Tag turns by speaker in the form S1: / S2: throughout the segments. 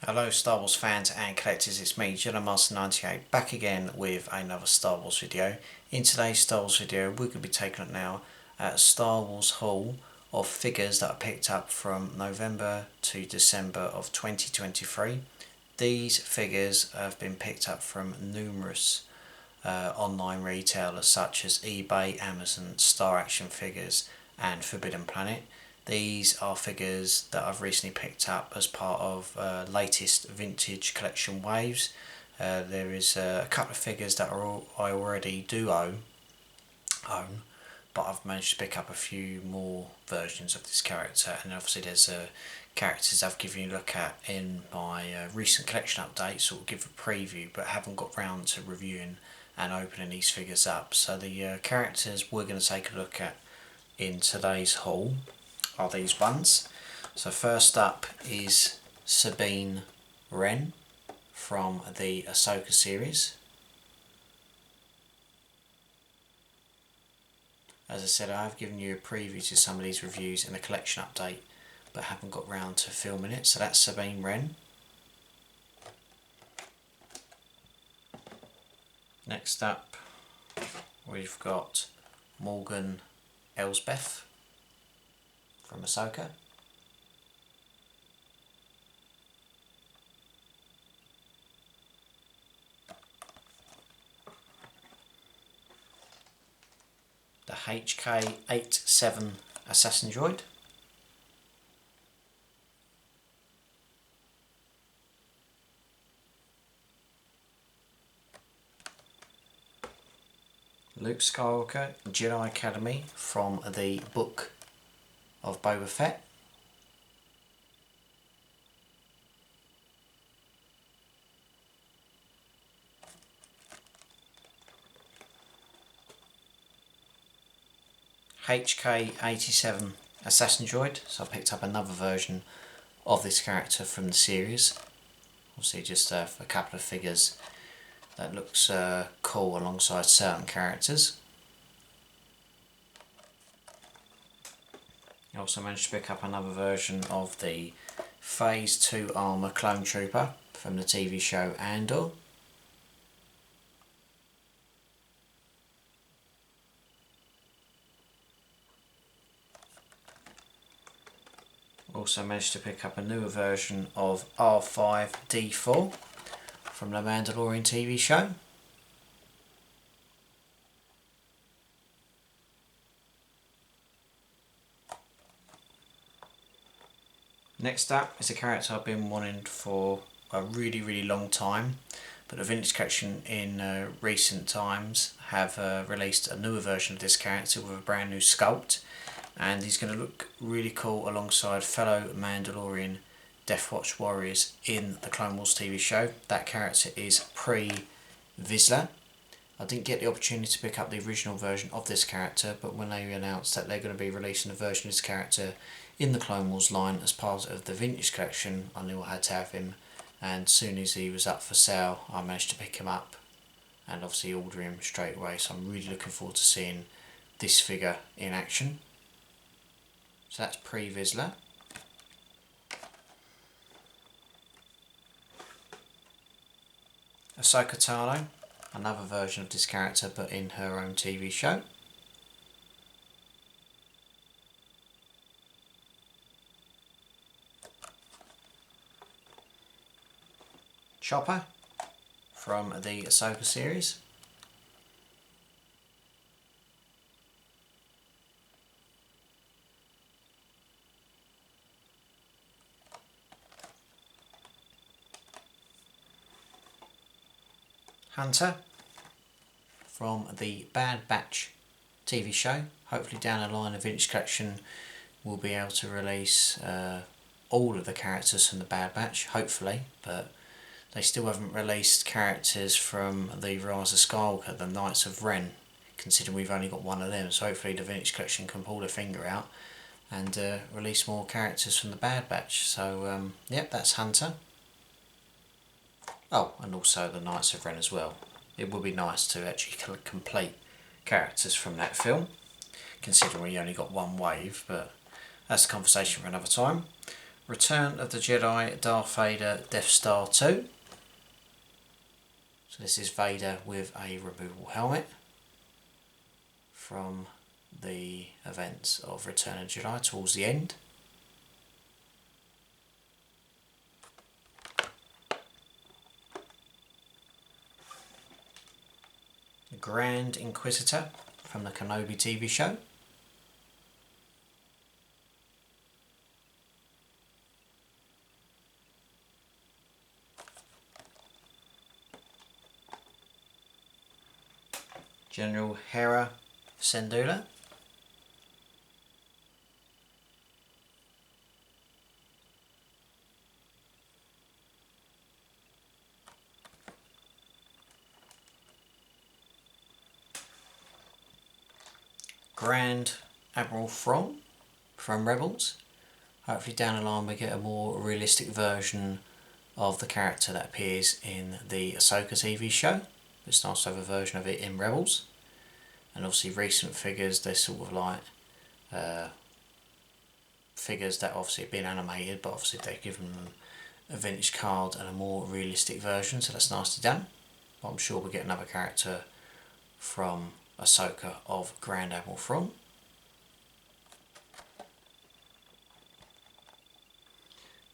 S1: Hello Star Wars fans and collectors, it's me Jedi Master 98 back again with another Star Wars video. In today's Star Wars video we're going to be taking a look now at a Star Wars haul of figures that I picked up from November to December of 2023. These figures have been picked up from numerous online retailers such as eBay, Amazon, StarActionFigures and Forbidden Planet. These are figures that I've recently picked up as part of latest vintage collection waves. There is a couple of figures that I already do own, but I've managed to pick up a few more versions of this character, and obviously there's characters I've given you a look at in my recent collection update, sort of give a preview, but haven't got round to reviewing and opening these figures up. So the characters we're going to take a look at in today's haul are these ones. So first up is Sabine Wren from the Ahsoka series. As I said, I have given you a preview to some of these reviews in a collection update, but haven't got round to filming it. So that's Sabine Wren. Next up we've got Morgan Elsbeth from Ahsoka. The HK-87 Assassin Droid. Luke Skywalker Jedi Academy from the Book of Boba Fett. HK-87 Assassin Droid, so I picked up another version of this character from the series. Obviously just a couple of figures that looks cool alongside certain characters. I also managed to pick up another version of the Phase 2 Armour Clone Trooper from the TV show Andor. Also managed to pick up a newer version of R5-D4 from the Mandalorian TV show. Next up is a character I've been wanting for a really long time, but the Vintage Collection in recent times have released a newer version of this character with a brand new sculpt, and he's going to look really cool alongside fellow Mandalorian Death Watch warriors in the Clone Wars TV show. That character is Pre-Vizsla. I didn't get the opportunity to pick up the original version of this character, but when they announced that they're going to be releasing a version of this character in the Clone Wars line as part of the Vintage Collection, I knew I had to have him, and as soon as he was up for sale I managed to pick him up and obviously order him straight away. So I'm really looking forward to seeing this figure in action. So that's Pre-Vizsla. Ahsoka Tano, another version of this character but in her own TV show. Chopper from the Ahsoka series. Hunter from the Bad Batch TV show. Hopefully down the line the Vintage Collection will be able to release all of the characters from the Bad Batch, hopefully, but they still haven't released characters from the Rise of Skywalker, the Knights of Ren, considering we've only got one of them. So hopefully the Vintage Collection can pull their finger out and release more characters from the Bad Batch. So yep, that's Hunter. Oh, and also the Knights of Ren as well. It would be nice to actually complete characters from that film, considering we only got one wave, but that's a conversation for another time. Return of the Jedi Darth Vader Death Star 2. So this is Vader with a removable helmet from the events of Return of the Jedi towards the end. The Grand Inquisitor from the Kenobi TV show. General Hera Syndulla. Grand Admiral Thrawn from Rebels. Hopefully down the line we get a more realistic version of the character that appears in the Ahsoka TV show. It's nice to have a version of it in Rebels. And obviously recent figures, they're sort of like figures that obviously have been animated, but obviously they've given them a vintage card and a more realistic version, so that's nicely done. But I'm sure we'll get another character from Ahsoka of Grand Admiral Thrawn.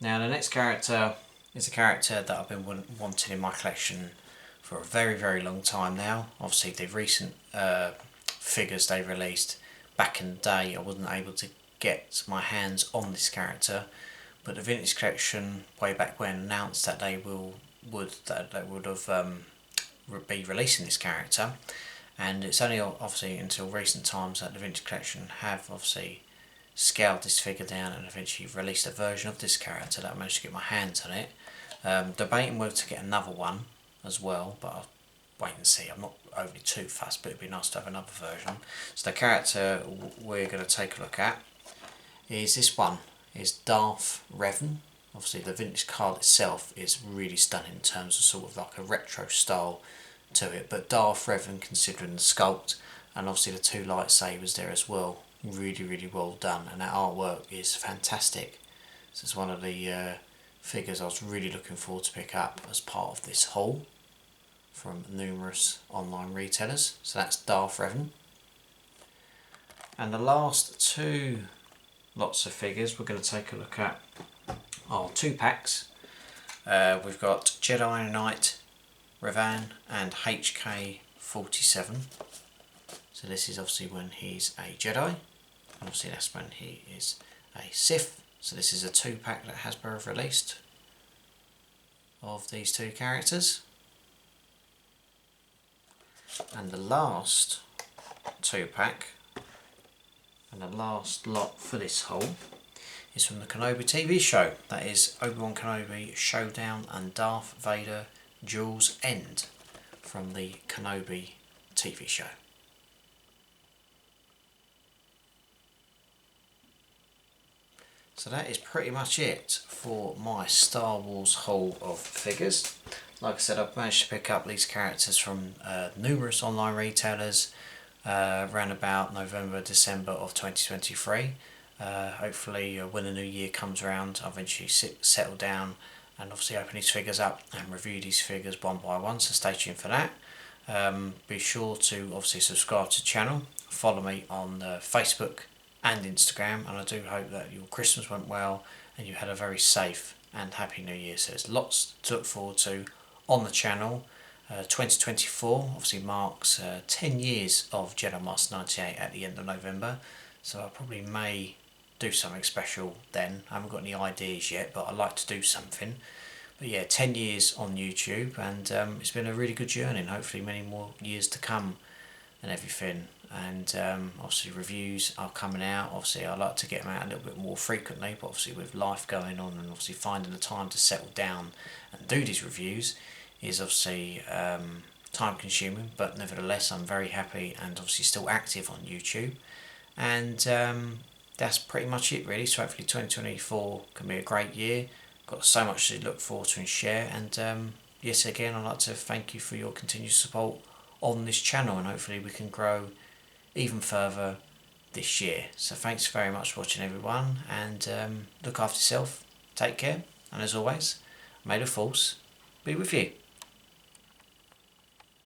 S1: Now the next character is a character that I've been wanting in my collection for a very, very long time now. Obviously the recent figures they released back in the day, I wasn't able to get my hands on this character, but the Vintage Collection way back when announced that they would be releasing this character, and it's only obviously until recent times that the Vintage Collection have obviously scaled this figure down and eventually released a version of this character that I managed to get my hands on it. Debating whether to get another one as well, but I'll wait and see. I'm not overly too fussed, but it'd be nice to have another version. So the character we're going to take a look at is this one, is Darth Revan. Obviously the vintage card itself is really stunning in terms of sort of like a retro style to it, but Darth Revan, considering the sculpt and obviously the two lightsabers there as well, really, really well done, and that artwork is fantastic. So it's one of the figures I was really looking forward to pick up as part of this haul from numerous online retailers. So that's Darth Revan. And the last two lots of figures we're going to take a look at are 2 packs. We've got Jedi Knight Revan and HK-47. So this is obviously when he's a Jedi, and obviously that's when he is a Sith. So this is a 2-pack that Hasbro have released of these two characters. And the last 2-pack and the last lot for this haul is from the Kenobi TV show. That is Obi-Wan Kenobi Showdown and Darth Vader Duel's End from the Kenobi TV show. So that is pretty much it for my Star Wars haul of figures. Like I said, I've managed to pick up these characters from numerous online retailers around about November, December of 2023. Hopefully when the new year comes around, I'll eventually settle down and obviously open these figures up and review these figures one by one, so stay tuned for that. Be sure to obviously subscribe to the channel, follow me on Facebook and Instagram, and I do hope that your Christmas went well and you had a very safe and happy new year. So there's lots to look forward to on the channel. 2024 obviously marks 10 years of Jedi Master 98 at the end of November, so I probably may do something special then. I haven't got any ideas yet, but I'd like to do something. But yeah, 10 years on YouTube, and it's been a really good journey, and hopefully many more years to come and everything. And obviously reviews are coming out. Obviously I like to get them out a little bit more frequently, but obviously with life going on and obviously finding the time to settle down and do these reviews is obviously time consuming, but nevertheless I'm very happy and obviously still active on YouTube. And that's pretty much it really. So hopefully 2024 can be a great year. Got so much to look forward to and share, and yes, again I'd like to thank you for your continued support on this channel, and hopefully we can grow even further this year. So thanks very much for watching everyone, and look after yourself take care, and as always, may the Force be with you.